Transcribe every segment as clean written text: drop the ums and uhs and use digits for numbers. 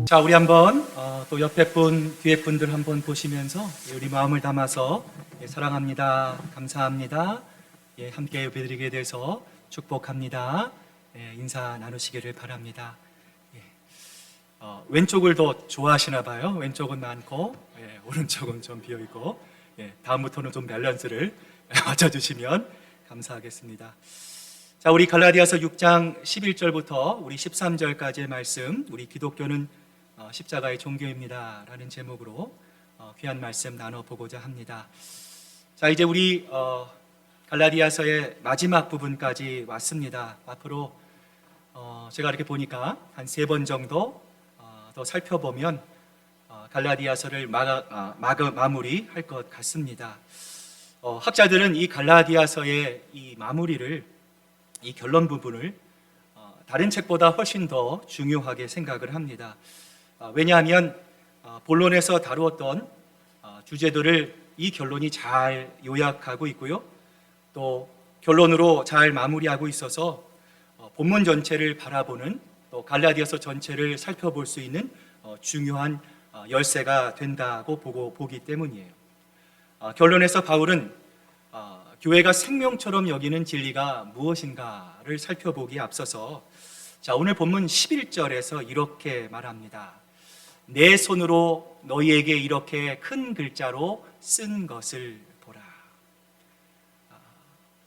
자, 우리 한번 또 옆에 분, 뒤에 분들 한번 보시면서 우리 마음을 담아서 사랑합니다, 감사합니다, 함께 예배드리게 돼서 축복합니다, 인사 나누시기를 바랍니다. 왼쪽을 더 좋아하시나 봐요. 왼쪽은 많고 오른쪽은 좀 비어있고 다음부터는 좀 밸런스를 맞춰주시면 감사하겠습니다. 자, 우리 갈라디아서 6장 11절부터 우리 13절까지의 말씀, 우리 기독교는 십자가의 종교입니다 라는 제목으로 귀한 말씀 나눠보고자 합니다. 자, 이제 우리 갈라디아서의 마지막 부분까지 왔습니다. 앞으로 제가 이렇게 보니까 한 3번 정도 더 살펴보면 갈라디아서를 마무리할 것 같습니다. 학자들은 이 갈라디아서의 이 마무리를, 이 결론 부분을 다른 책보다 훨씬 더 중요하게 생각을 합니다. 왜냐하면 본론에서 다루었던 주제들을 이 결론이 잘 요약하고 있고요, 또 결론으로 잘 마무리하고 있어서 본문 전체를 바라보는, 또 갈라디아서 전체를 살펴볼 수 있는 중요한 열쇠가 된다고 보기 때문이에요. 결론에서 바울은 교회가 생명처럼 여기는 진리가 무엇인가를 살펴보기에 앞서서, 자, 오늘 본문 11절에서 이렇게 말합니다. 내 손으로 너희에게 이렇게 큰 글자로 쓴 것을 보라.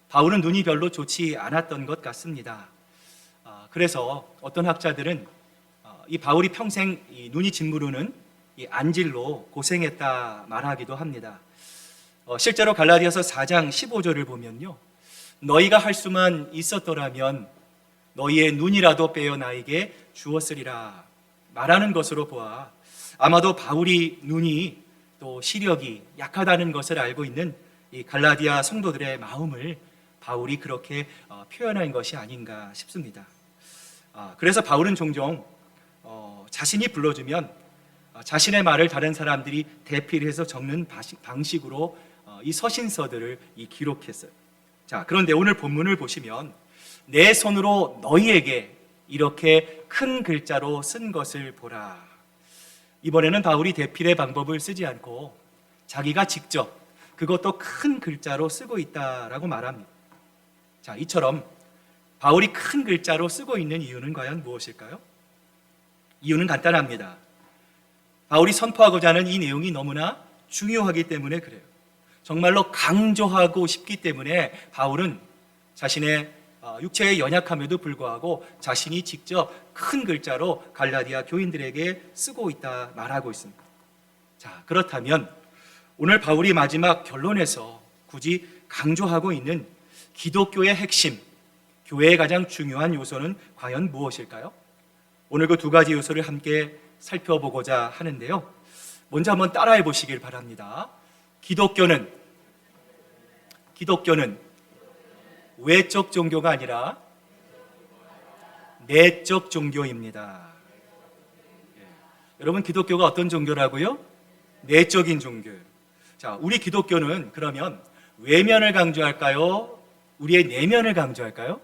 바울은 눈이 별로 좋지 않았던 것 같습니다. 그래서 어떤 학자들은 이 바울이 평생 이 눈이 짓무르는 이 안질로 고생했다 말하기도 합니다. 실제로 갈라디아서 4장 15절을 보면요, 너희가 할 수만 있었더라면 너희의 눈이라도 빼어 나에게 주었으리라 말하는 것으로 보아 아마도 바울이 눈이 또 시력이 약하다는 것을 알고 있는 이 갈라디아 성도들의 마음을 바울이 그렇게 표현한 것이 아닌가 싶습니다. 그래서 바울은 종종 자신이 불러주면 자신의 말을 다른 사람들이 대필해서 적는 방식으로 이 서신서들을 기록했어요. 자, 그런데 오늘 본문을 보시면 내 손으로 너희에게 이렇게 큰 글자로 쓴 것을 보라. 이번에는 바울이 대필의 방법을 쓰지 않고 자기가 직접, 그것도 큰 글자로 쓰고 있다라고 말합니다. 자, 이처럼 바울이 큰 글자로 쓰고 있는 이유는 과연 무엇일까요? 이유는 간단합니다. 바울이 선포하고자 하는 이 내용이 너무나 중요하기 때문에 그래요. 정말로 강조하고 싶기 때문에 바울은 자신의 육체의 연약함에도 불구하고 자신이 직접 큰 글자로 갈라디아 교인들에게 쓰고 있다 말하고 있습니다. 자, 그렇다면 오늘 바울이 마지막 결론에서 굳이 강조하고 있는 기독교의 핵심, 교회의 가장 중요한 요소는 과연 무엇일까요? 오늘 그 2가지 요소를 함께 살펴보고자 하는데요, 먼저 한번 따라해 보시길 바랍니다. 기독교는 외적 종교가 아니라 내적 종교입니다. 여러분, 기독교가 어떤 종교라고요? 내적인 종교. 자, 우리 기독교는 그러면 외면을 강조할까요? 우리의 내면을 강조할까요?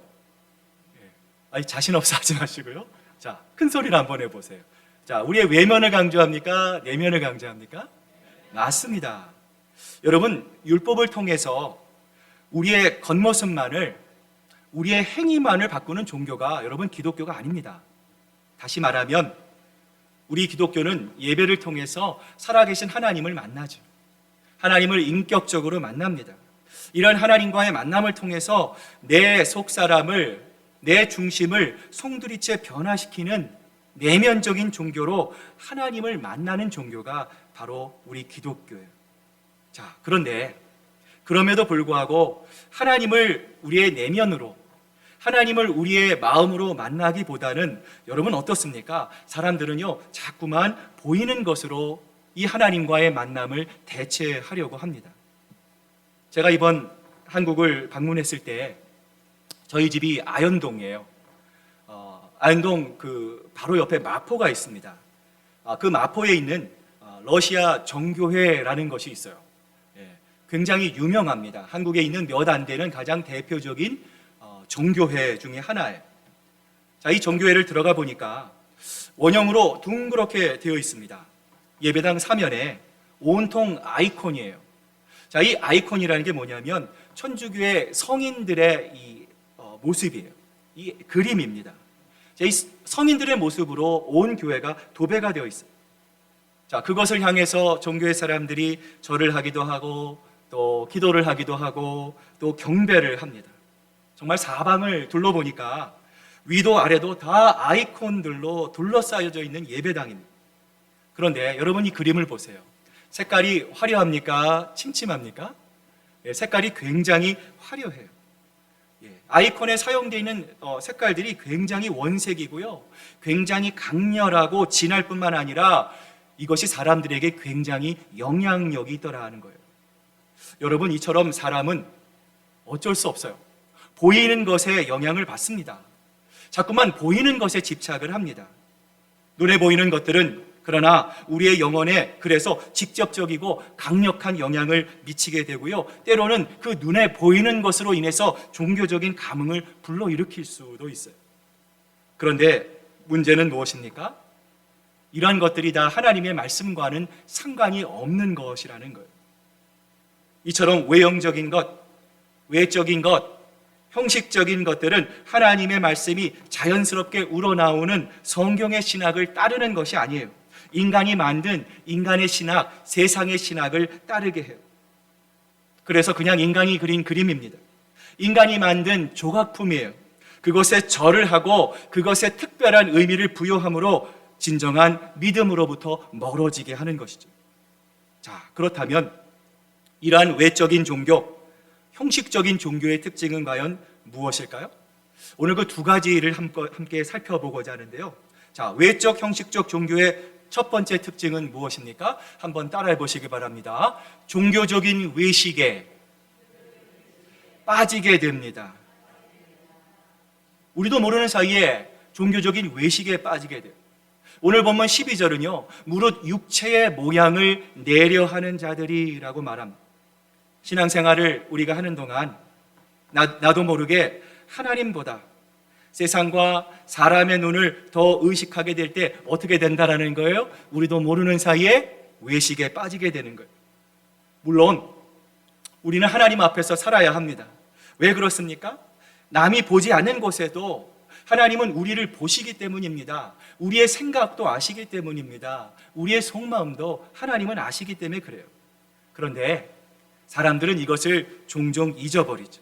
자신 없어 하지 마시고요. 자, 큰 소리로 한번 해보세요. 자, 우리의 외면을 강조합니까? 내면을 강조합니까? 맞습니다. 여러분, 율법을 통해서 우리의 겉모습만을, 우리의 행위만을 바꾸는 종교가 여러분 기독교가 아닙니다. 다시 말하면 우리 기독교는 예배를 통해서 살아계신 하나님을 만나죠. 하나님을 인격적으로 만납니다. 이런 하나님과의 만남을 통해서 내 속사람을, 내 중심을 송두리째 변화시키는 내면적인 종교로 하나님을 만나는 종교가 바로 우리 기독교예요. 자, 그런데 그럼에도 불구하고 하나님을 우리의 내면으로, 하나님을 우리의 마음으로 만나기보다는 여러분 어떻습니까? 사람들은요, 자꾸만 보이는 것으로 이 하나님과의 만남을 대체하려고 합니다. 제가 이번 한국을 방문했을 때 저희 집이 아현동이에요. 아현동 바로 옆에 마포가 있습니다. 그 마포에 있는 러시아 정교회라는 것이 있어요. 굉장히 유명합니다. 한국에 있는 몇 안 되는 가장 대표적인 종교회 중에 하나예요. 자, 이 종교회를 들어가 보니까 원형으로 둥그렇게 되어 있습니다. 예배당 사면에 온통 아이콘이에요. 자, 이 아이콘이라는 게 뭐냐면 천주교의 성인들의 이 모습이에요. 이 그림입니다. 자, 이 성인들의 모습으로 온 교회가 도배가 되어 있어요. 자, 그것을 향해서 종교의 사람들이 절을 하기도 하고 또 기도를 하기도 하고 또 경배를 합니다. 정말 사방을 둘러보니까 위도 아래도 다 아이콘들로 둘러싸여져 있는 예배당입니다. 그런데 여러분 이 그림을 보세요. 색깔이 화려합니까? 침침합니까? 예, 색깔이 굉장히 화려해요. 예, 아이콘에 사용되어 있는 색깔들이 굉장히 원색이고요. 굉장히 강렬하고 진할 뿐만 아니라 이것이 사람들에게 굉장히 영향력이 있더라는 거예요. 여러분, 이처럼 사람은 어쩔 수 없어요. 보이는 것에 영향을 받습니다. 자꾸만 보이는 것에 집착을 합니다. 눈에 보이는 것들은 그러나 우리의 영혼에 그래서 직접적이고 강력한 영향을 미치게 되고요. 때로는 그 눈에 보이는 것으로 인해서 종교적인 감흥을 불러일으킬 수도 있어요. 그런데 문제는 무엇입니까? 이러한 것들이 다 하나님의 말씀과는 상관이 없는 것이라는 거예요. 이처럼 외형적인 것, 외적인 것, 형식적인 것들은 하나님의 말씀이 자연스럽게 우러나오는 성경의 신학을 따르는 것이 아니에요. 인간이 만든 인간의 신학, 세상의 신학을 따르게 해요. 그래서 그냥 인간이 그린 그림입니다. 인간이 만든 조각품이에요. 그것에 절을 하고 그것에 특별한 의미를 부여함으로 진정한 믿음으로부터 멀어지게 하는 것이죠. 자, 그렇다면 이러한 외적인 종교, 형식적인 종교의 특징은 과연 무엇일까요? 오늘 그 두 가지를 함께 살펴보고자 하는데요. 자, 외적 형식적 종교의 첫 번째 특징은 무엇입니까? 한번 따라해 보시기 바랍니다. 종교적인 외식에 빠지게 됩니다. 우리도 모르는 사이에 종교적인 외식에 빠지게 돼요. 오늘 본문 12절은요, 무릇 육체의 모양을 내려 하는 자들이라고 말합니다. 신앙생활을 우리가 하는 동안 나도 모르게 하나님보다 세상과 사람의 눈을 더 의식하게 될 때 어떻게 된다라는 거예요? 우리도 모르는 사이에 외식에 빠지게 되는 거예요. 물론 우리는 하나님 앞에서 살아야 합니다. 왜 그렇습니까? 남이 보지 않는 곳에도 하나님은 우리를 보시기 때문입니다. 우리의 생각도 아시기 때문입니다. 우리의 속마음도 하나님은 아시기 때문에 그래요. 그런데 사람들은 이것을 종종 잊어버리죠.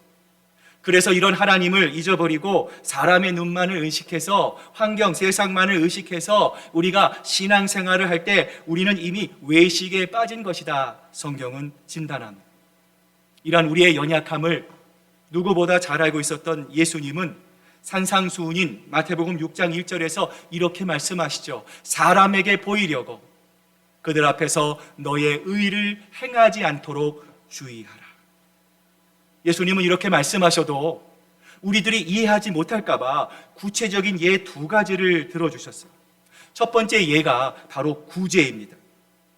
그래서 이런 하나님을 잊어버리고 사람의 눈만을 의식해서 환경, 세상만을 의식해서 우리가 신앙생활을 할 때 우리는 이미 외식에 빠진 것이다. 성경은 진단합니다. 이러한 우리의 연약함을 누구보다 잘 알고 있었던 예수님은 산상수훈인 마태복음 6장 1절에서 이렇게 말씀하시죠. 사람에게 보이려고 그들 앞에서 너의 의를 행하지 않도록 주의하라. 예수님은 이렇게 말씀하셔도 우리들이 이해하지 못할까 봐 구체적인 예 두 가지를 들어주셨어요. 첫 번째 예가 바로 구제입니다.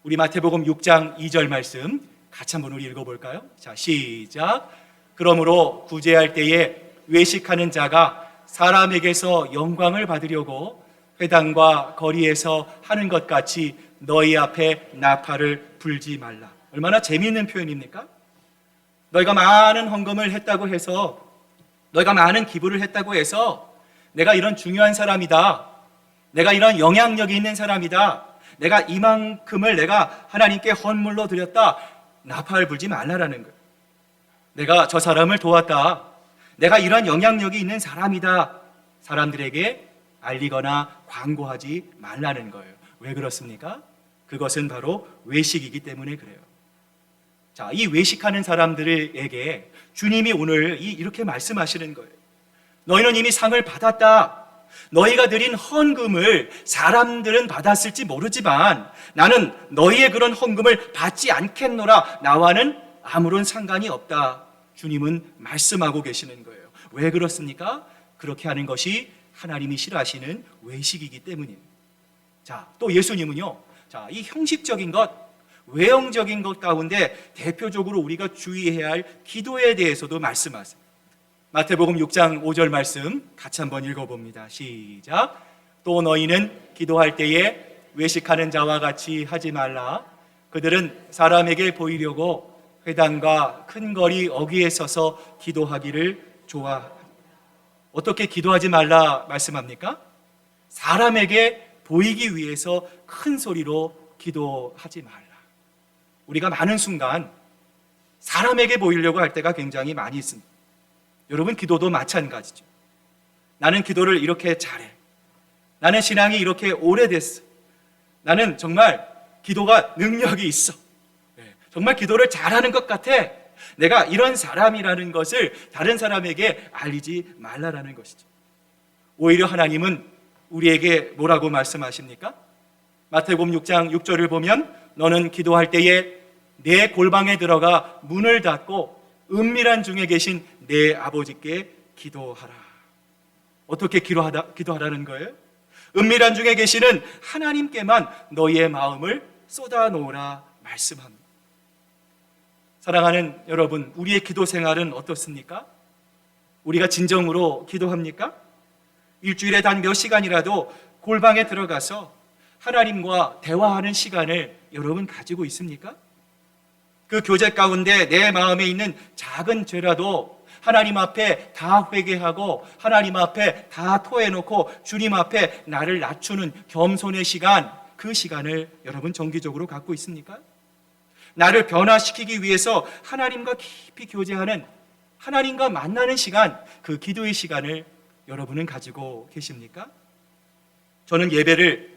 우리 마태복음 6장 2절 말씀 같이 한번 우리 읽어볼까요? 자, 시작. 그러므로 구제할 때에 외식하는 자가 사람에게서 영광을 받으려고 회당과 거리에서 하는 것 같이 너희 앞에 나팔을 불지 말라. 얼마나 재미있는 표현입니까? 너희가 많은 헌금을 했다고 해서, 너희가 많은 기부를 했다고 해서 내가 이런 중요한 사람이다, 내가 이런 영향력이 있는 사람이다, 내가 이만큼을 내가 하나님께 헌물로 드렸다, 나팔 불지 말라라는 거예요. 내가 저 사람을 도왔다, 내가 이런 영향력이 있는 사람이다, 사람들에게 알리거나 광고하지 말라는 거예요. 왜 그렇습니까? 그것은 바로 외식이기 때문에 그래요. 자, 이 외식하는 사람들에게 주님이 오늘 이렇게 말씀하시는 거예요. 너희는 이미 상을 받았다. 너희가 드린 헌금을 사람들은 받았을지 모르지만 나는 너희의 그런 헌금을 받지 않겠노라. 나와는 아무런 상관이 없다. 주님은 말씀하고 계시는 거예요. 왜 그렇습니까? 그렇게 하는 것이 하나님이 싫어하시는 외식이기 때문이에요. 자, 또 예수님은요, 자, 이 형식적인 것, 외형적인 것 가운데 대표적으로 우리가 주의해야 할 기도에 대해서도 말씀하세요. 마태복음 6장 5절 말씀 같이 한번 읽어봅니다. 시작. 또 너희는 기도할 때에 외식하는 자와 같이 하지 말라. 그들은 사람에게 보이려고 회당과 큰 거리 어귀에 서서 기도하기를 좋아합니다. 어떻게 기도하지 말라 말씀합니까? 사람에게 보이기 위해서 큰 소리로 기도하지 말라. 우리가 많은 순간 사람에게 보이려고 할 때가 굉장히 많이 있습니다. 여러분, 기도도 마찬가지죠. 나는 기도를 이렇게 잘해. 나는 신앙이 이렇게 오래됐어. 나는 정말 기도가 능력이 있어. 정말 기도를 잘하는 것 같아. 내가 이런 사람이라는 것을 다른 사람에게 알리지 말라라는 것이죠. 오히려 하나님은 우리에게 뭐라고 말씀하십니까? 마태복음 6장 6절을 보면 너는 기도할 때에 내 골방에 들어가 문을 닫고 은밀한 중에 계신 내 아버지께 기도하라. 어떻게 기도하라는 거예요? 은밀한 중에 계시는 하나님께만 너희의 마음을 쏟아놓으라 말씀합니다. 사랑하는 여러분, 우리의 기도 생활은 어떻습니까? 우리가 진정으로 기도합니까? 일주일에 단 몇 시간이라도 골방에 들어가서 하나님과 대화하는 시간을 여러분 가지고 있습니까? 그 교제 가운데 내 마음에 있는 작은 죄라도 하나님 앞에 다 회개하고 하나님 앞에 다 토해놓고 주님 앞에 나를 낮추는 겸손의 시간, 그 시간을 여러분 정기적으로 갖고 있습니까? 나를 변화시키기 위해서 하나님과 깊이 교제하는, 하나님과 만나는 시간, 그 기도의 시간을 여러분은 가지고 계십니까? 저는 예배를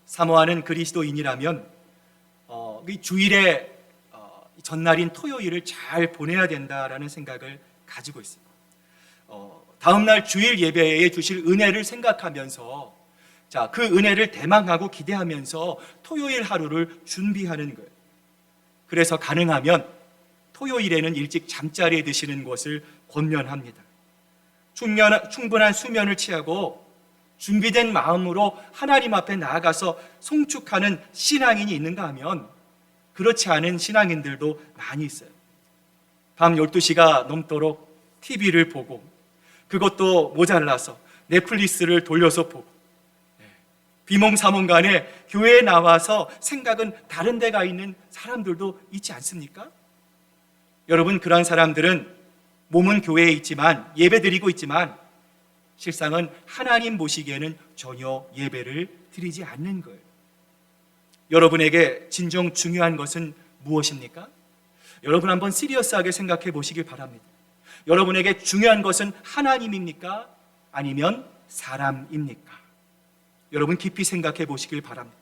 사모하는 그리스도인이라면 주일의 전날인 토요일을 잘 보내야 된다라는 생각을 가지고 있습니다. 다음날 주일 예배에 주실 은혜를 생각하면서 그 은혜를 대망하고 기대하면서 토요일 하루를 준비하는 거예요. 그래서 가능하면 토요일에는 일찍 잠자리에 드시는 것을 권면합니다. 충분한 수면을 취하고 준비된 마음으로 하나님 앞에 나아가서 송축하는 신앙인이 있는가 하면 그렇지 않은 신앙인들도 많이 있어요. 밤 12시가 넘도록 TV를 보고, 그것도 모자라서 넷플릭스를 돌려서 보고, 비몽사몽간에 교회에 나와서 생각은 다른 데 가 있는 사람들도 있지 않습니까? 여러분, 그러한 사람들은 몸은 교회에 있지만, 예배드리고 있지만 실상은 하나님 보시기에는 전혀 예배를 드리지 않는 거예요. 여러분에게 진정 중요한 것은 무엇입니까? 여러분 한번 시리어스하게 생각해 보시길 바랍니다. 여러분에게 중요한 것은 하나님입니까? 아니면 사람입니까? 여러분 깊이 생각해 보시길 바랍니다.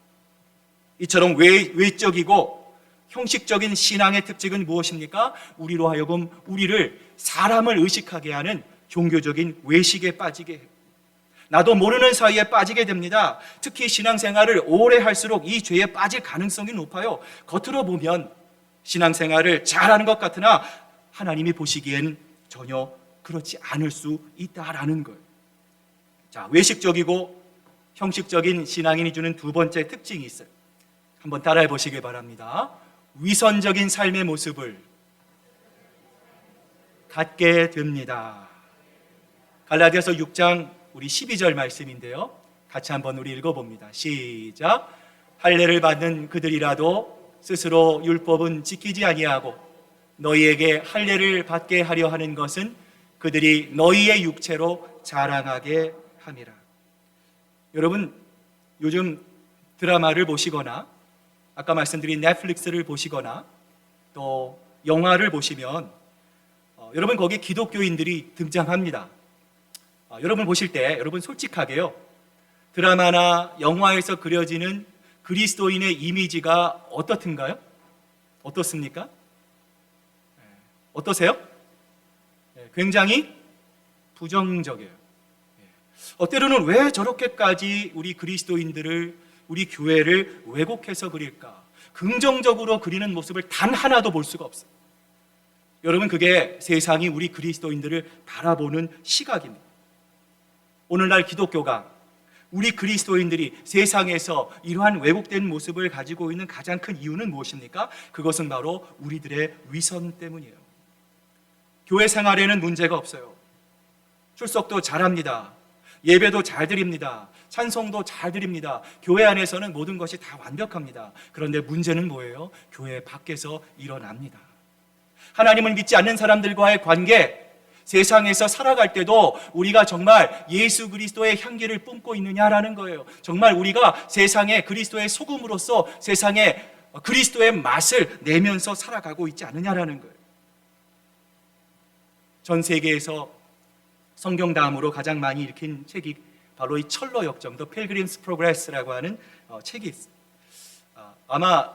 이처럼 외적이고 형식적인 신앙의 특징은 무엇입니까? 우리로 하여금 우리를 사람을 의식하게 하는 종교적인 외식에 빠지게 해요. 나도 모르는 사이에 빠지게 됩니다. 특히 신앙생활을 오래 할수록 이 죄에 빠질 가능성이 높아요. 겉으로 보면 신앙생활을 잘하는 것 같으나 하나님이 보시기엔 전혀 그렇지 않을 수 있다라는 거예요. 외식적이고 형식적인 신앙인이 주는 두 번째 특징이 있어요. 한번 따라해 보시길 바랍니다. 위선적인 삶의 모습을 갖게 됩니다. 갈라디아서 6장 우리 12절 말씀인데요. 같이 한번 우리 읽어봅니다. 시작. 할례를 받는 그들이라도 스스로 율법은 지키지 아니하고 너희에게 할례를 받게 하려 하는 것은 그들이 너희의 육체로 자랑하게 함이라. 여러분, 요즘 드라마를 보시거나 아까 말씀드린 넷플릭스를 보시거나 또 영화를 보시면 여러분 거기 기독교인들이 등장합니다. 여러분 보실 때 여러분 솔직하게요, 드라마나 영화에서 그려지는 그리스도인의 이미지가 어떻든가요? 어떻습니까? 어떠세요? 굉장히 부정적이에요. 때로는 왜 저렇게까지 우리 그리스도인들을, 우리 교회를 왜곡해서 그릴까? 긍정적으로 그리는 모습을 단 하나도 볼 수가 없어요. 여러분, 그게 세상이 우리 그리스도인들을 바라보는 시각입니다. 오늘날 기독교가, 우리 그리스도인들이 세상에서 이러한 왜곡된 모습을 가지고 있는 가장 큰 이유는 무엇입니까? 그것은 바로 우리들의 위선 때문이에요. 교회 생활에는 문제가 없어요. 출석도 잘합니다. 예배도 잘 드립니다. 찬송도 잘 드립니다. 교회 안에서는 모든 것이 다 완벽합니다. 그런데 문제는 뭐예요? 교회 밖에서 일어납니다. 하나님을 믿지 않는 사람들과의 관계, 세상에서 살아갈 때도 우리가 정말 예수 그리스도의 향기를 뿜고 있느냐라는 거예요. 정말 우리가 세상에 그리스도의 소금으로서 세상에 그리스도의 맛을 내면서 살아가고 있지 않느냐라는 거예요. 전 세계에서 성경 다음으로 가장 많이 읽힌 책이 바로 이 철로 역정, The Pilgrim's Progress라고 하는 책이 있습니다. 아마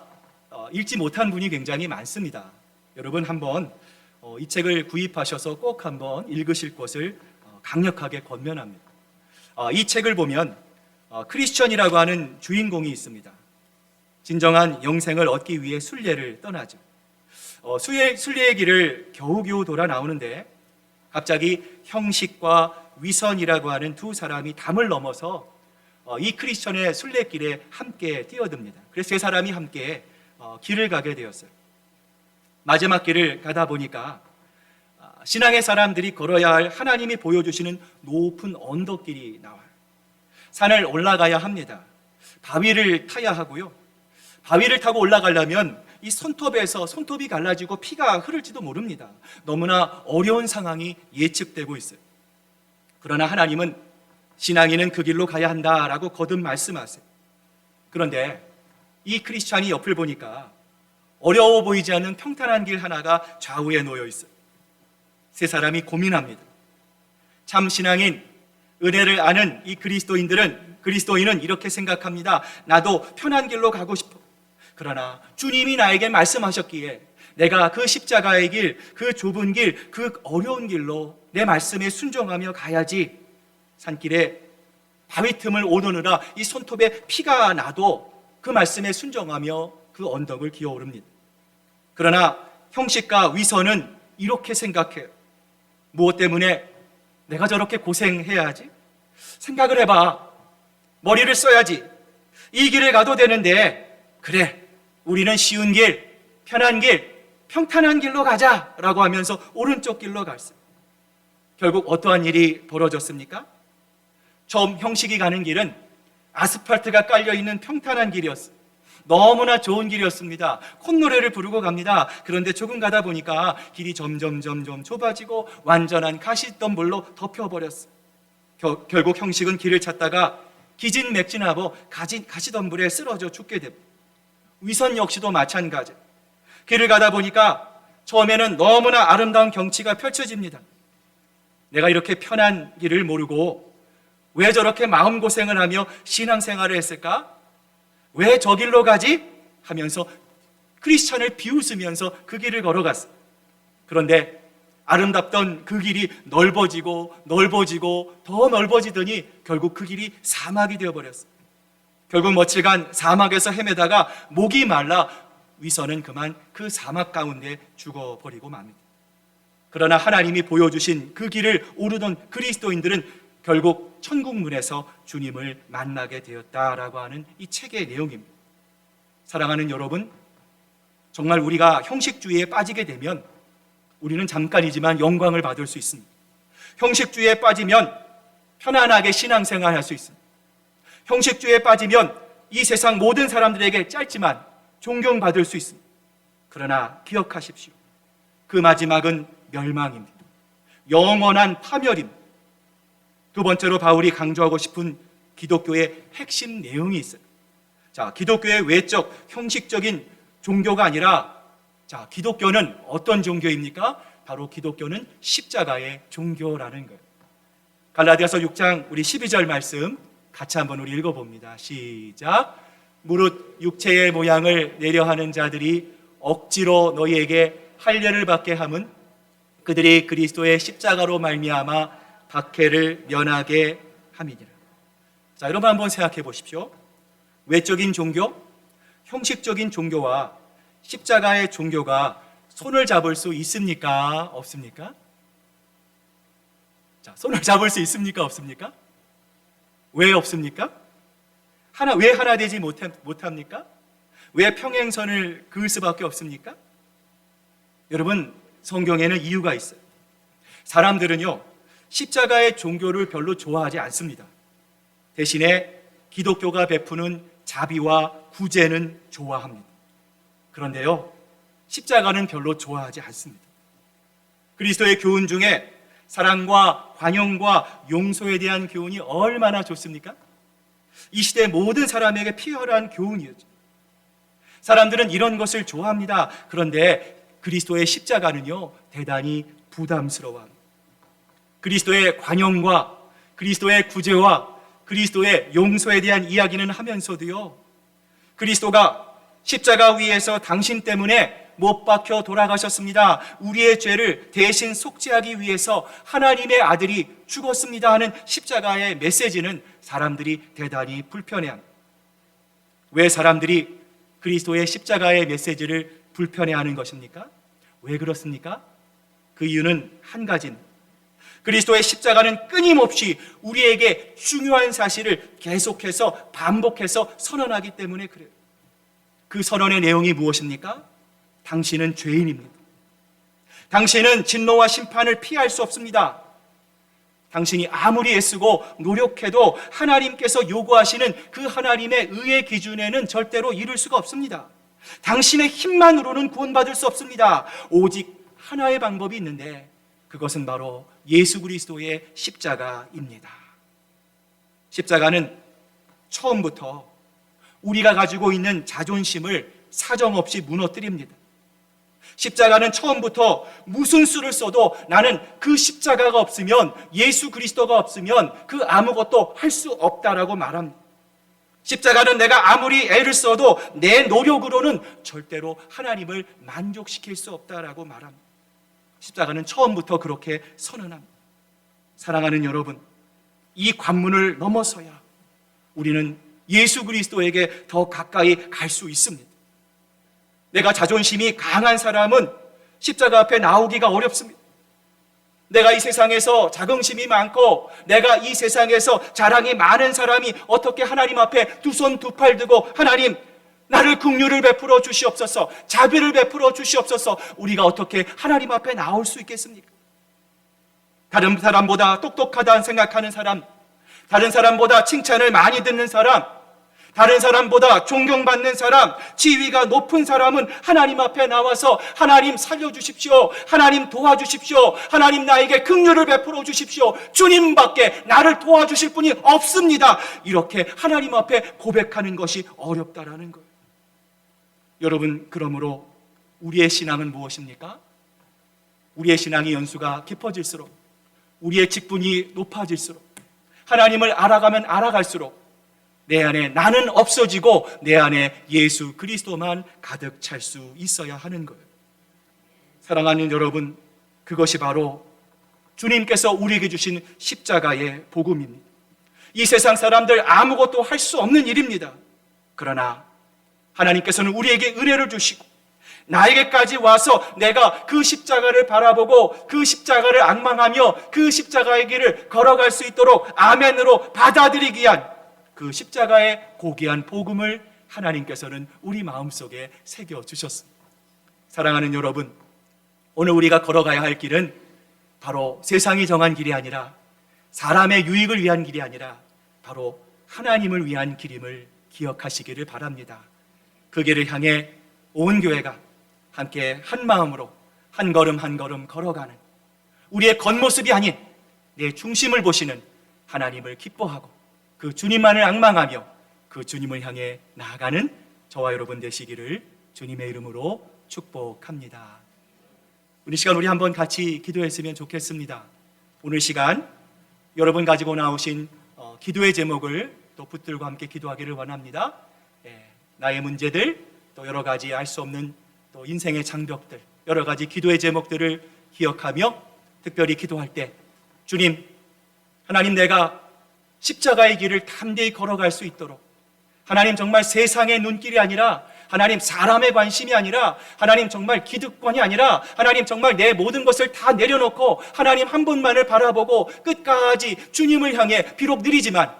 읽지 못한 분이 굉장히 많습니다. 여러분 한번 이 책을 구입하셔서 꼭 한번 읽으실 것을 강력하게 권면합니다. 이 책을 보면 크리스천이라고 하는 주인공이 있습니다. 진정한 영생을 얻기 위해 순례를 떠나죠. 순례의 길을 겨우겨우 돌아 나오는데 갑자기 형식과 위선이라고 하는 두 사람이 담을 넘어서 이 크리스천의 순례길에 함께 뛰어듭니다. 그래서 세 사람이 함께 길을 가게 되었어요. 마지막 길을 가다 보니까 신앙의 사람들이 걸어야 할 하나님이 보여주시는 높은 언덕길이 나와요. 산을 올라가야 합니다. 바위를 타야 하고요. 바위를 타고 올라가려면 이 손톱에서 손톱이 갈라지고 피가 흐를지도 모릅니다. 너무나 어려운 상황이 예측되고 있어요. 그러나 하나님은 신앙인은 그 길로 가야 한다라고 거듭 말씀하세요. 그런데 이 크리스찬이 옆을 보니까 어려워 보이지 않는 평탄한 길 하나가 좌우에 놓여 있어요. 세 사람이 고민합니다. 참 신앙인, 은혜를 아는 이 그리스도인은 이렇게 생각합니다. 나도 편한 길로 가고 싶어. 그러나 주님이 나에게 말씀하셨기에 내가 그 십자가의 길, 그 좁은 길, 그 어려운 길로 내 말씀에 순종하며 가야지. 산길에 바위 틈을 오르느라 이 손톱에 피가 나도 그 말씀에 순종하며 그 언덕을 기어오릅니다. 그러나 형식과 위선은 이렇게 생각해요. 무엇 때문에 내가 저렇게 고생해야 하지? 생각을 해봐. 머리를 써야지. 이 길을 가도 되는데, 그래, 우리는 쉬운 길, 편한 길, 평탄한 길로 가자라고 하면서 오른쪽 길로 갔어요. 결국 어떠한 일이 벌어졌습니까? 처음 형식이 가는 길은 아스팔트가 깔려있는 평탄한 길이었어요. 너무나 좋은 길이었습니다. 콧노래를 부르고 갑니다. 그런데 조금 가다 보니까 길이 점점 좁아지고 완전한 가시덤불로 덮여버렸어요. 결국 형식은 길을 찾다가 기진맥진하고 가시덤불에 쓰러져 죽게 됩니다. 위선 역시도 마찬가지. 길을 가다 보니까 처음에는 너무나 아름다운 경치가 펼쳐집니다. 내가 이렇게 편한 길을 모르고 왜 저렇게 마음고생을 하며 신앙생활을 했을까? 왜 저 길로 가지? 하면서 크리스찬을 비웃으면서 그 길을 걸어갔어요. 그런데 아름답던 그 길이 넓어지고 더 넓어지더니 결국 그 길이 사막이 되어버렸어요. 결국 며칠간 사막에서 헤매다가 목이 말라 위선은 그만 그 사막 가운데 죽어버리고 맙니다. 그러나 하나님이 보여주신 그 길을 오르던 그리스도인들은 결국 천국문에서 주님을 만나게 되었다라고 하는 이 책의 내용입니다. 사랑하는 여러분, 정말 우리가 형식주의에 빠지게 되면 우리는 잠깐이지만 영광을 받을 수 있습니다. 형식주의에 빠지면 편안하게 신앙생활할 수 있습니다. 형식주의에 빠지면 이 세상 모든 사람들에게 짧지만 존경받을 수 있습니다. 그러나 기억하십시오. 그 마지막은 멸망입니다. 영원한 파멸입니다. 두 번째로 바울이 강조하고 싶은 기독교의 핵심 내용이 있어요. 자, 기독교의 외적, 형식적인 종교가 아니라 기독교는 어떤 종교입니까? 바로 기독교는 십자가의 종교라는 거예요. 갈라디아서 6장 우리 12절 말씀 같이 한번 우리 읽어봅니다. 시작. 무릇 육체의 모양을 내려하는 자들이 억지로 너희에게 할례를 받게 함은 그들이 그리스도의 십자가로 말미암아 박해를 면하게 함이니라. 자, 여러분 한번 생각해 보십시오. 외적인 종교, 형식적인 종교와 십자가의 종교가 손을 잡을 수 있습니까? 없습니까? 자, 손을 잡을 수 있습니까? 없습니까? 왜 없습니까? 왜 하나 되지 못합니까? 왜 평행선을 그을 수밖에 없습니까? 여러분, 성경에는 이유가 있어요. 사람들은요, 십자가의 종교를 별로 좋아하지 않습니다. 대신에 기독교가 베푸는 자비와 구제는 좋아합니다. 그런데요, 십자가는 별로 좋아하지 않습니다. 그리스도의 교훈 중에 사랑과 관용과 용서에 대한 교훈이 얼마나 좋습니까? 이 시대 모든 사람에게 필요한 교훈이었죠. 사람들은 이런 것을 좋아합니다. 그런데 그리스도의 십자가는요, 대단히 부담스러워합니다. 그리스도의 관용과 그리스도의 구제와 그리스도의 용서에 대한 이야기는 하면서도요, 그리스도가 십자가 위에서 당신 때문에 못 박혀 돌아가셨습니다. 우리의 죄를 대신 속죄하기 위해서 하나님의 아들이 죽었습니다 하는 십자가의 메시지는 사람들이 대단히 불편해합니다. 왜 사람들이 그리스도의 십자가의 메시지를 불편해하는 것입니까? 왜 그렇습니까? 그 이유는 한 가지입니다. 그리스도의 십자가는 끊임없이 우리에게 중요한 사실을 계속해서 반복해서 선언하기 때문에 그래요. 그 선언의 내용이 무엇입니까? 당신은 죄인입니다. 당신은 진노와 심판을 피할 수 없습니다. 당신이 아무리 애쓰고 노력해도 하나님께서 요구하시는 그 하나님의 의의 기준에는 절대로 이룰 수가 없습니다. 당신의 힘만으로는 구원받을 수 없습니다. 오직 하나의 방법이 있는데 그것은 바로 예수 그리스도의 십자가입니다. 십자가는 처음부터 우리가 가지고 있는 자존심을 사정없이 무너뜨립니다. 십자가는 처음부터 무슨 수를 써도 나는 그 십자가가 없으면, 예수 그리스도가 없으면 그 아무것도 할 수 없다라고 말합니다. 십자가는 내가 아무리 애를 써도 내 노력으로는 절대로 하나님을 만족시킬 수 없다라고 말합니다. 십자가는 처음부터 그렇게 선언합니다. 사랑하는 여러분, 이 관문을 넘어서야 우리는 예수 그리스도에게 더 가까이 갈 수 있습니다. 내가 자존심이 강한 사람은 십자가 앞에 나오기가 어렵습니다. 내가 이 세상에서 자긍심이 많고 내가 이 세상에서 자랑이 많은 사람이 어떻게 하나님 앞에 두 손 두 팔 들고 하나님 나를 긍휼을 베풀어 주시옵소서, 자비를 베풀어 주시옵소서, 우리가 어떻게 하나님 앞에 나올 수 있겠습니까? 다른 사람보다 똑똑하다 생각하는 사람, 다른 사람보다 칭찬을 많이 듣는 사람, 다른 사람보다 존경받는 사람, 지위가 높은 사람은 하나님 앞에 나와서 하나님 살려주십시오, 하나님 도와주십시오, 하나님 나에게 긍휼을 베풀어 주십시오, 주님밖에 나를 도와주실 분이 없습니다, 이렇게 하나님 앞에 고백하는 것이 어렵다라는 거예요. 여러분, 그러므로 우리의 신앙은 무엇입니까? 우리의 신앙이 연수가 깊어질수록, 우리의 직분이 높아질수록, 하나님을 알아가면 알아갈수록 내 안에 나는 없어지고 내 안에 예수 그리스도만 가득 찰 수 있어야 하는 거예요. 사랑하는 여러분, 그것이 바로 주님께서 우리에게 주신 십자가의 복음입니다. 이 세상 사람들 아무것도 할 수 없는 일입니다. 그러나 하나님께서는 우리에게 은혜를 주시고 나에게까지 와서 내가 그 십자가를 바라보고 그 십자가를 앙망하며 그 십자가의 길을 걸어갈 수 있도록 아멘으로 받아들이기 위한 그 십자가의 고귀한 복음을 하나님께서는 우리 마음속에 새겨주셨습니다. 사랑하는 여러분, 오늘 우리가 걸어가야 할 길은 바로 세상이 정한 길이 아니라, 사람의 유익을 위한 길이 아니라 바로 하나님을 위한 길임을 기억하시기를 바랍니다. 그 길을 향해 온 교회가 함께 한 마음으로 한 걸음 한 걸음 걸어가는, 우리의 겉모습이 아닌 내 중심을 보시는 하나님을 기뻐하고 그 주님만을 앙망하며 그 주님을 향해 나아가는 저와 여러분 되시기를 주님의 이름으로 축복합니다. 오늘 시간 우리 한번 같이 기도했으면 좋겠습니다. 오늘 시간 여러분 가지고 나오신 기도의 제목을 또 붙들고 함께 기도하기를 원합니다. 나의 문제들, 또 여러 가지 알 수 없는 또 인생의 장벽들, 여러 가지 기도의 제목들을 기억하며 특별히 기도할 때, 주님, 하나님, 내가 십자가의 길을 담대히 걸어갈 수 있도록, 하나님 정말 세상의 눈길이 아니라, 하나님 사람의 관심이 아니라, 하나님 정말 기득권이 아니라, 하나님 정말 내 모든 것을 다 내려놓고 하나님 한 분만을 바라보고 끝까지 주님을 향해 비록 느리지만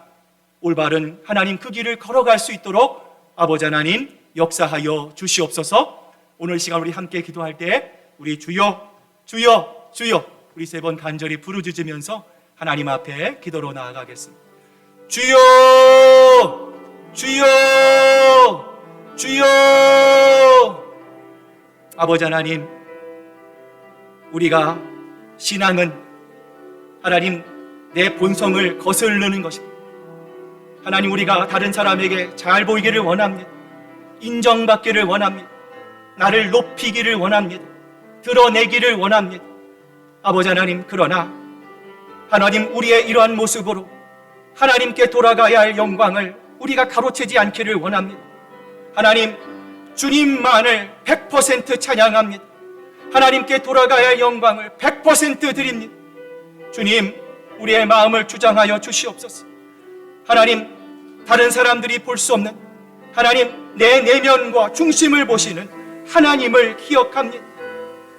올바른 하나님 그 길을 걸어갈 수 있도록 아버지 하나님 역사하여 주시옵소서. 오늘 시간 우리 함께 기도할 때 우리 주여 주여 주여 우리 세 번 간절히 부르짖으면서 하나님 앞에 기도로 나아가겠습니다. 주여, 주여, 주여. 아버지 하나님, 우리가 신앙은 하나님 내 본성을 거스르는 것입니다. 하나님, 우리가 다른 사람에게 잘 보이기를 원합니다. 인정받기를 원합니다. 나를 높이기를 원합니다. 드러내기를 원합니다. 아버지 하나님, 그러나 하나님, 우리의 이러한 모습으로 하나님께 돌아가야 할 영광을 우리가 가로채지 않기를 원합니다. 하나님, 주님만을 100% 찬양합니다. 하나님께 돌아가야 할 영광을 100% 드립니다. 주님, 우리의 마음을 주장하여 주시옵소서. 하나님, 다른 사람들이 볼 수 없는 하나님, 내 내면과 중심을 보시는 하나님을 기억합니다.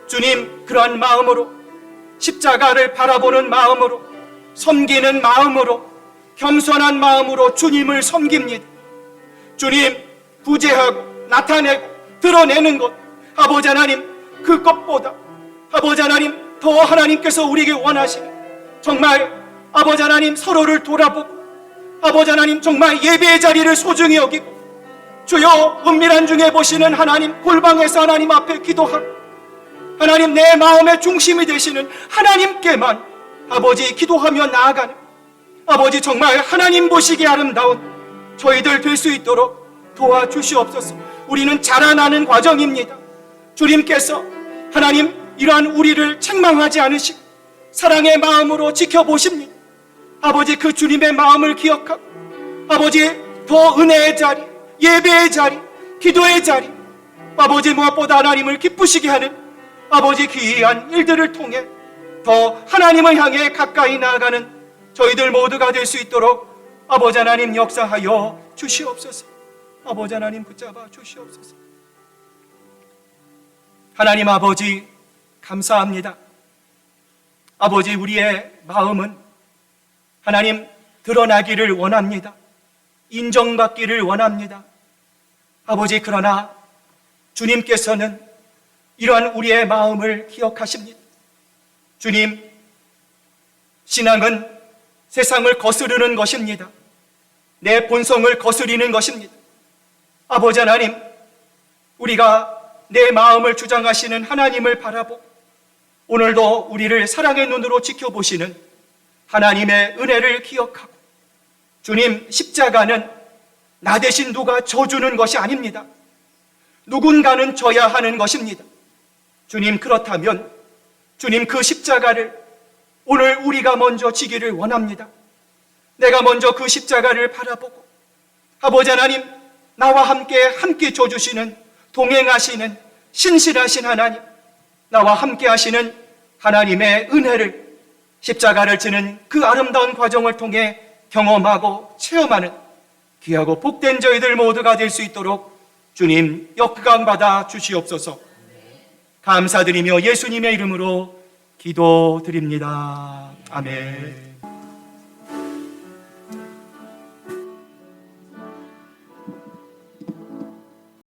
주님, 그러한 마음으로, 십자가를 바라보는 마음으로, 섬기는 마음으로, 겸손한 마음으로 주님을 섬깁니다. 주님, 구제하고 나타내고 드러내는 것, 아버지 하나님, 그것보다 아버지 하나님, 더 하나님께서 우리에게 원하시는 정말 아버지 하나님, 서로를 돌아보고 아버지 하나님, 정말 예배의 자리를 소중히 여기고 주여, 은밀한 중에 보시는 하나님, 골방에서 하나님 앞에 기도하고 하나님, 내 마음의 중심이 되시는 하나님께만 아버지 기도하며 나아가는 아버지, 정말 하나님 보시기에 아름다운 저희들 될 수 있도록 도와주시옵소서. 우리는 자라나는 과정입니다. 주님께서 하나님, 이러한 우리를 책망하지 않으시고 사랑의 마음으로 지켜보십니다. 아버지, 그 주님의 마음을 기억하고 아버지, 더 은혜의 자리, 예배의 자리, 기도의 자리, 아버지, 무엇보다 하나님을 기쁘시게 하는 아버지 귀한 일들을 통해 더 하나님을 향해 가까이 나아가는 저희들 모두가 될 수 있도록 아버지 하나님 역사하여 주시옵소서. 아버지 하나님 붙잡아 주시옵소서. 하나님 아버지, 감사합니다. 아버지, 우리의 마음은 하나님 드러나기를 원합니다. 인정받기를 원합니다. 아버지, 그러나 주님께서는 이러한 우리의 마음을 기억하십니다. 주님, 신앙은 세상을 거스르는 것입니다. 내 본성을 거스리는 것입니다. 아버지 하나님, 우리가 내 마음을 주장하시는 하나님을 바라보고 오늘도 우리를 사랑의 눈으로 지켜보시는 하나님의 은혜를 기억하고 주님, 십자가는 나 대신 누가 져주는 것이 아닙니다. 누군가는 져야 하는 것입니다. 주님, 그렇다면 주님, 그 십자가를 오늘 우리가 먼저 지기를 원합니다. 내가 먼저 그 십자가를 바라보고 아버지 하나님, 나와 함께 져주시는, 동행하시는 신실하신 하나님, 나와 함께 하시는 하나님의 은혜를 십자가를 지는 그 아름다운 과정을 통해 경험하고 체험하는 귀하고 복된 저희들 모두가 될 수 있도록 주님 역강 받아 주시옵소서. 감사드리며 예수님의 이름으로 기도드립니다. 아멘.